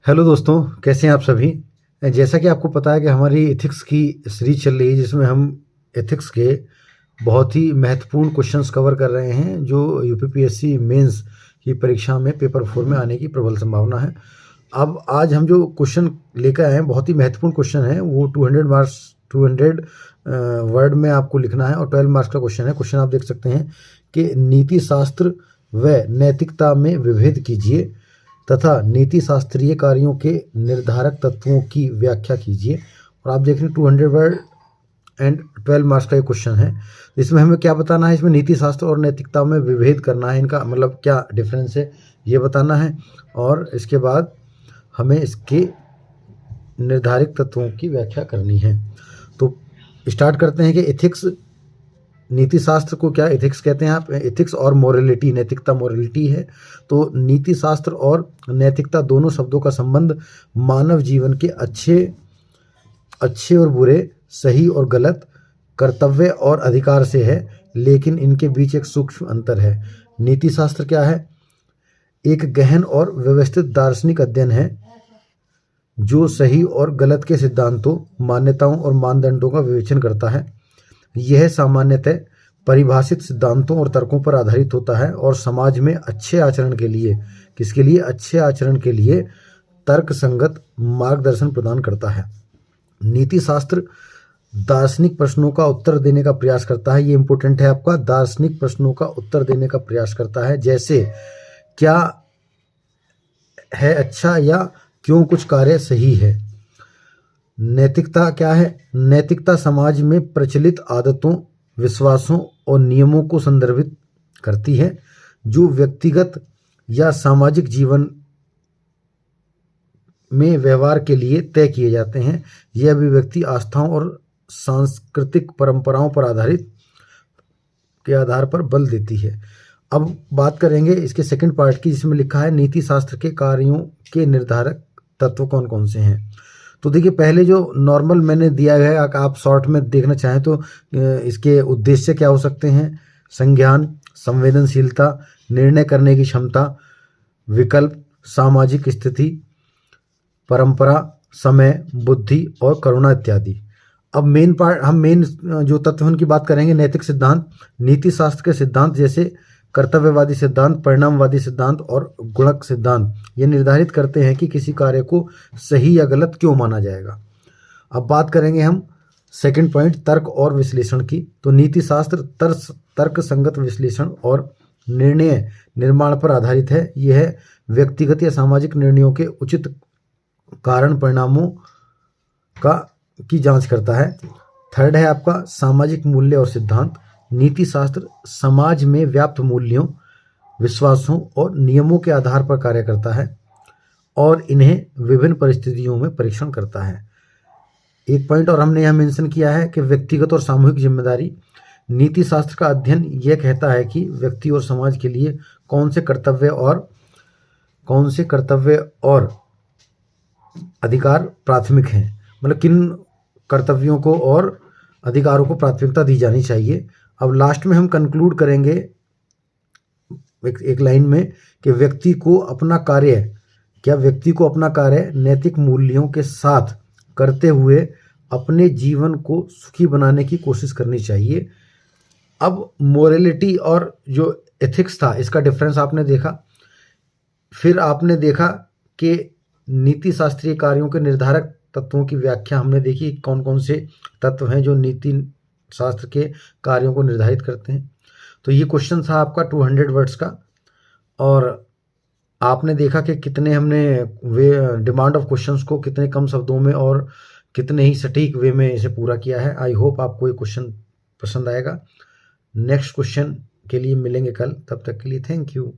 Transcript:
Hello दोस्तों, कैसे हैं आप सभी। जैसा कि आपको पता है कि हमारी एथिक्स की सीरीज चल रही है जिसमें हम एथिक्स के बहुत ही महत्वपूर्ण क्वेश्चंस कवर कर रहे हैं जो यूपीपीएससी मेंस की परीक्षा में पेपर 4 में आने की प्रबल संभावना है। अब आज हम जो क्वेश्चन लेकर आए हैं बहुत ही महत्वपूर्ण क्वेश्चन है। वो 200 मार्क्स 200 वर्ड में आपको लिखना है और 12 मार्क्स का क्वेश्चन है। क्वेश्चन आप देख सकते हैं कि नीति शास्त्र व नैतिकता में विभेद कीजिए तथा नीति शास्त्रीय कार्यों के निर्धारक तत्वों की व्याख्या कीजिए। और आप देख रहे हैं 200 वर्ड एंड 12 मार्क्स का ये क्वेश्चन है। इसमें हमें क्या बताना है, इसमें नीति शास्त्र और नैतिकता में विभेद करना है, इनका मतलब क्या डिफरेंस है ये बताना है। और इसके बाद हमें इसके निर्धारित तत्वों की व्याख्या करनी है। तो स्टार्ट करते हैं कि एथिक्स, नीति शास्त्र को क्या एथिक्स कहते हैं आप। एथिक्स और मोरलिटी, नैतिकता मोरलिटी है। तो नीति शास्त्र और नैतिकता दोनों शब्दों का संबंध मानव जीवन के अच्छे और बुरे, सही और गलत, कर्तव्य और अधिकार से है, लेकिन इनके बीच एक सूक्ष्म अंतर है। नीति शास्त्र क्या है? एक गहन और व्यवस्थित दार्शनिक अध्ययन है जो सही और गलत के सिद्धांतों, मान्यताओं और मानदंडों का विवेचन करता है। यह सामान्यतः परिभाषित सिद्धांतों और तर्कों पर आधारित होता है और समाज में अच्छे आचरण के लिए, किसके लिए? अच्छे आचरण के लिए तर्क संगत मार्गदर्शन प्रदान करता है। नीति शास्त्र दार्शनिक प्रश्नों का उत्तर देने का प्रयास करता है। ये इंपॉर्टेंट है आपका, दार्शनिक प्रश्नों का उत्तर देने का प्रयास करता है। जैसे क्या है अच्छा या क्यों कुछ कार्य सही है। नैतिकता क्या है? नैतिकता समाज में प्रचलित आदतों, विश्वासों और नियमों को संदर्भित करती है जो व्यक्तिगत या सामाजिक जीवन में व्यवहार के लिए तय किए जाते हैं। यह अभिव्यक्ति आस्थाओं और सांस्कृतिक परंपराओं पर आधार पर बल देती है। अब बात करेंगे इसके सेकंड पार्ट की, जिसमें लिखा है नीति शास्त्र के कार्यों के निर्धारक तत्व कौन कौन से हैं। तो देखिए, पहले जो नॉर्मल मैंने दिया है, आप शॉर्ट में देखना चाहें तो इसके उद्देश्य क्या हो सकते हैं? संज्ञान, संवेदनशीलता, निर्णय करने की क्षमता, विकल्प, सामाजिक स्थिति, परंपरा, समय, बुद्धि और करुणा इत्यादि। अब मेन जो तत्व उनकी बात करेंगे। नैतिक सिद्धांत, नीति शास्त्र के सिद्धांत जैसे कर्तव्यवादी सिद्धांत, परिणामवादी सिद्धांत और गुणक सिद्धांत ये निर्धारित करते हैं कि किसी कार्य को सही या गलत क्यों माना जाएगा। अब बात करेंगे हम सेकंड पॉइंट, तर्क और विश्लेषण की। तो नीति शास्त्र तर्क संगत विश्लेषण और निर्णय निर्माण पर आधारित है। यह व्यक्तिगत या सामाजिक निर्णयों के उचित कारण परिणामों की जांच करता है। थर्ड है आपका सामाजिक मूल्य और सिद्धांत। नीति शास्त्र समाज में व्याप्त मूल्यों, विश्वासों और नियमों के आधार पर कार्य करता है और इन्हें विभिन्न परिस्थितियों में परीक्षण करता है। एक पॉइंट और हमने यहाँ मेंशन किया है कि व्यक्तिगत और सामूहिक जिम्मेदारी। नीति शास्त्र का अध्ययन यह कहता है कि व्यक्ति और समाज के लिए कौन से कर्तव्य और अधिकार प्राथमिक हैं, मतलब किन कर्तव्यों को और अधिकारों को प्राथमिकता दी जानी चाहिए। अब लास्ट में हम कंक्लूड करेंगे एक लाइन में कि व्यक्ति को अपना कार्य नैतिक मूल्यों के साथ करते हुए अपने जीवन को सुखी बनाने की कोशिश करनी चाहिए। अब मोरलिटी और जो एथिक्स था इसका डिफरेंस आपने देखा। फिर आपने देखा कि नीति शास्त्रीय कार्यों के निर्धारक तत्वों की व्याख्या हमने देखी, कौन कौन से तत्व हैं जो नीति शास्त्र के कार्यों को निर्धारित करते हैं। तो ये क्वेश्चन था आपका 200 वर्ड्स का, और आपने देखा कि कितने हमने डिमांड ऑफ क्वेश्चंस को कितने कम शब्दों में और कितने ही सटीक वे में इसे पूरा किया है। आई होप आपको ये क्वेश्चन पसंद आएगा। नेक्स्ट क्वेश्चन के लिए मिलेंगे कल, तब तक के लिए थैंक यू।